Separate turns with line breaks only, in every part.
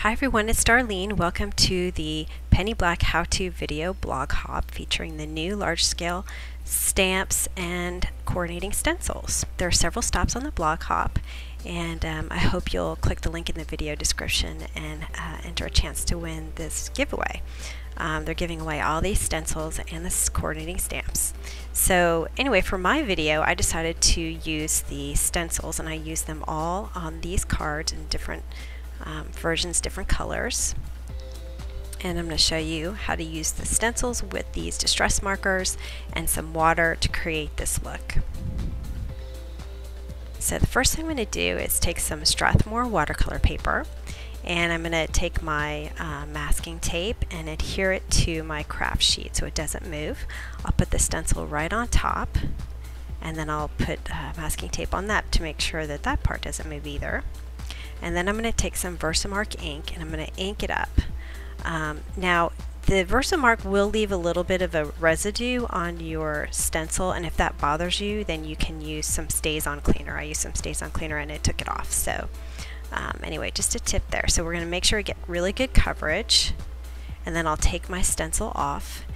Hi everyone, it's Darlene. Welcome to the Penny Black how-to video blog hop featuring the new large-scale stamps and coordinating stencils. There are several stops on the blog hop, and I hope you'll click the link in the video description and enter a chance to win this giveaway. They're giving away all these stencils and the coordinating stamps. So anyway, for my video I decided to use the stencils, and I used them all on these cards in different versions, different colors. And I'm going to show you how to use the stencils with these distress markers and some water to create this look. So the first thing I'm going to do is take some Strathmore watercolor paper, and I'm going to take my masking tape and adhere it to my craft sheet so it doesn't move. I'll put the stencil right on top, and then I'll put masking tape on that to make sure that that part doesn't move either. And then I'm going to take some Versamark ink and I'm going to ink it up. Now the Versamark will leave a little bit of a residue on your stencil, and if that bothers you then you can use some StazOn cleaner. I used some StazOn cleaner and it took it off. So anyway, just a tip there. So we're going to make sure we get really good coverage, and then I'll take my stencil off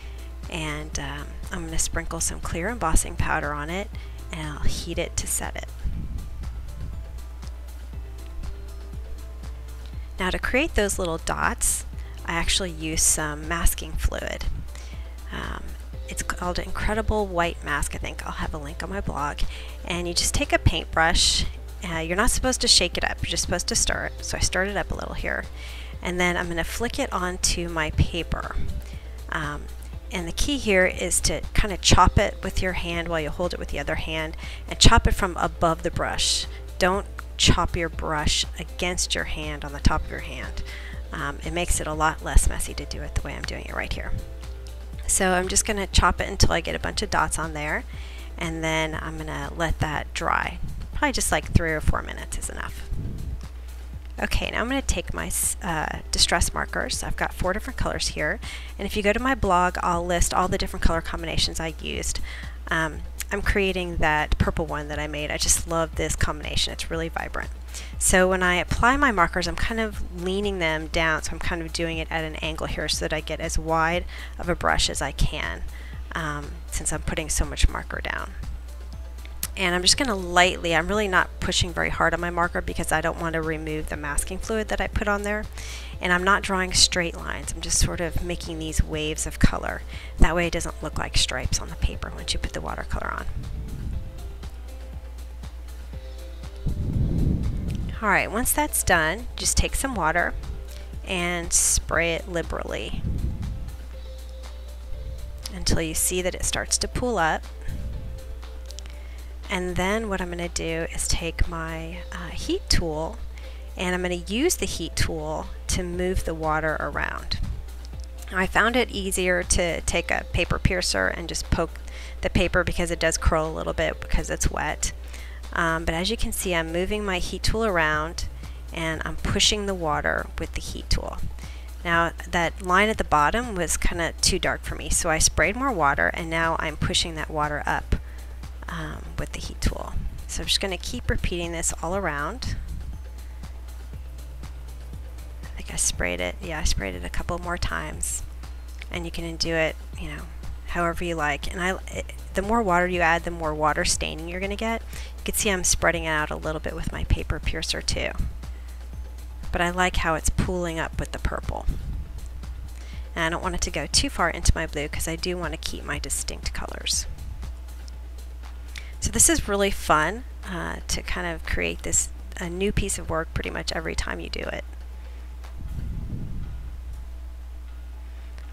and I'm going to sprinkle some clear embossing powder on it, and I'll heat it to set it. Now to create those little dots, I actually use some masking fluid. It's called Incredible White Mask. I think I'll have a link on my blog. And you just take a paintbrush. You're not supposed to shake it up, you're just supposed to stir it. So I stirred it up a little here. And then I'm going to flick it onto my paper. And the key here is to kind of chop it with your hand while you hold it with the other hand, and chop it from above the brush. Don't chop your brush against your hand on the top of your hand. It makes it a lot less messy to do it the way I'm doing it right here. So I'm just going to chop it until I get a bunch of dots on there, and then I'm going to let that dry. Probably just like 3 or 4 minutes is enough. Okay, now I'm going to take my distress markers. I've got 4 different colors here, and if you go to my blog I'll list all the different color combinations I used. I'm creating that purple one that I made. I just love this combination. It's really vibrant. So when I apply my markers, I'm kind of leaning them down, so I'm kind of doing it at an angle here so that I get as wide of a brush as I can, since I'm putting so much marker down. And I'm just going to lightly, I'm really not pushing very hard on my marker because I don't want to remove the masking fluid that I put on there. And I'm not drawing straight lines, I'm just sort of making these waves of color. That way it doesn't look like stripes on the paper once you put the watercolor on. Alright, once that's done, just take some water and spray it liberally until you see that it starts to pool up. And then what I'm going to do is take my heat tool, and I'm going to use the heat tool to move the water around. I found it easier to take a paper piercer and just poke the paper because it does curl a little bit because it's wet. But as you can see, I'm moving my heat tool around and I'm pushing the water with the heat tool. Now that line at the bottom was kind of too dark for me, so I sprayed more water, and now I'm pushing that water up with the heat tool. So I'm just going to keep repeating this all around. I think I sprayed it. Yeah, I sprayed it a couple more times, and you can do it, you know, however you like. And the more water you add, the more water staining you're going to get. You can see I'm spreading it out a little bit with my paper piercer too. But I like how it's pooling up with the purple. And I don't want it to go too far into my blue because I do want to keep my distinct colors. So this is really fun to kind of create a new piece of work pretty much every time you do it.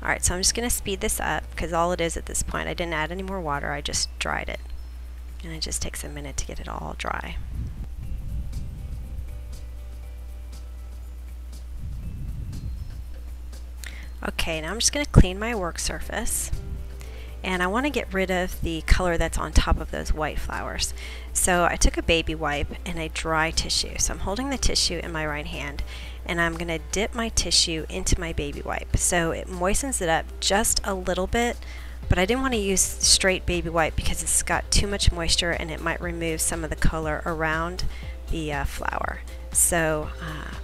Alright, so I'm just going to speed this up because all it is at this point, I didn't add any more water, I just dried it. And it just takes a minute to get it all dry. Okay, now I'm just going to clean my work surface. And I want to get rid of the color that's on top of those white flowers. So I took a baby wipe and a dry tissue. So I'm holding the tissue in my right hand, and I'm going to dip my tissue into my baby wipe. So it moistens it up just a little bit, but I didn't want to use straight baby wipe because it's got too much moisture and it might remove some of the color around the flower. So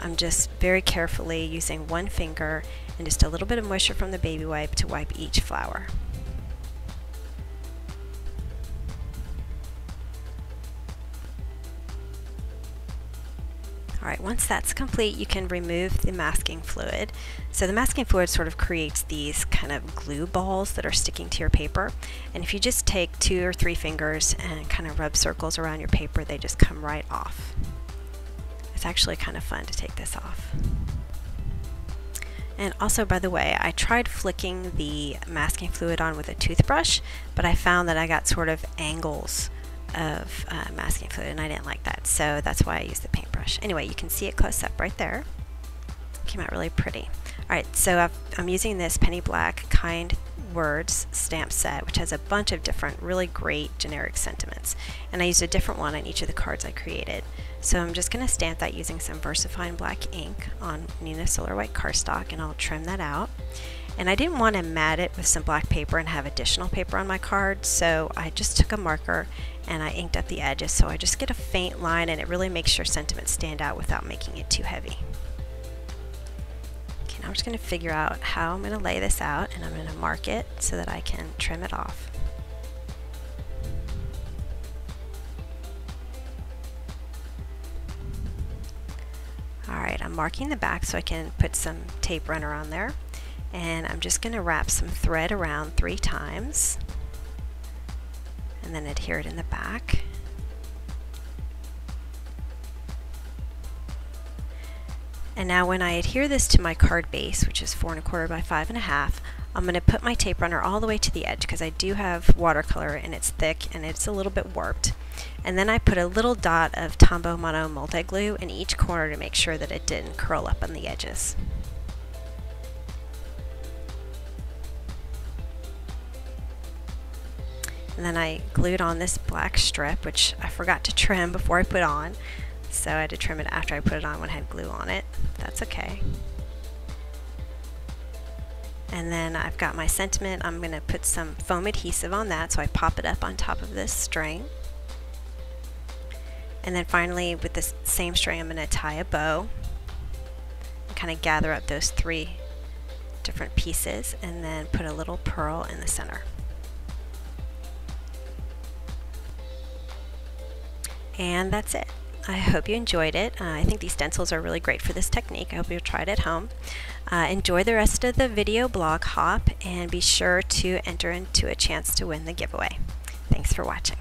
I'm just very carefully using one finger and just a little bit of moisture from the baby wipe to wipe each flower. Alright, once that's complete, you can remove the masking fluid. So the masking fluid sort of creates these kind of glue balls that are sticking to your paper. And if you just take 2 or 3 fingers and kind of rub circles around your paper, they just come right off. It's actually kind of fun to take this off. And also, by the way, I tried flicking the masking fluid on with a toothbrush, but I found that I got sort of angles of masking fluid, and I didn't like that, so that's why I used the paintbrush. Anyway, you can see it close up right there. Came out really pretty. Alright, so I'm using this Penny Black Kind Words stamp set, which has a bunch of different really great generic sentiments, and I used a different one on each of the cards I created. So I'm just going to stamp that using some VersaFine black ink on Neenah Solar White cardstock, and I'll trim that out. And I didn't want to mat it with some black paper and have additional paper on my card, so I just took a marker and I inked up the edges, so I just get a faint line, and it really makes your sentiments stand out without making it too heavy. Okay, now I'm just going to figure out how I'm going to lay this out, and I'm going to mark it so that I can trim it off. Alright, I'm marking the back so I can put some tape runner on there. And I'm just going to wrap some thread around 3 times and then adhere it in the back. And now when I adhere this to my card base, which is 4 1/4 by 5 1/2, I'm going to put my tape runner all the way to the edge because I do have watercolor and it's thick and it's a little bit warped. And then I put a little dot of Tombow Mono multi-glue in each corner to make sure that it didn't curl up on the edges. And then I glued on this black strip, which I forgot to trim before I put on, so I had to trim it after I put it on when I had glue on it. That's okay. And then I've got my sentiment. I'm going to put some foam adhesive on that, so I pop it up on top of this string. And then finally, with this same string, I'm going to tie a bow and kind of gather up those 3 different pieces, and then put a little pearl in the center. And that's it. I hope you enjoyed it. I think these stencils are really great for this technique. I hope you'll try it at home. Enjoy the rest of the video blog hop, and be sure to enter into a chance to win the giveaway. Thanks for watching.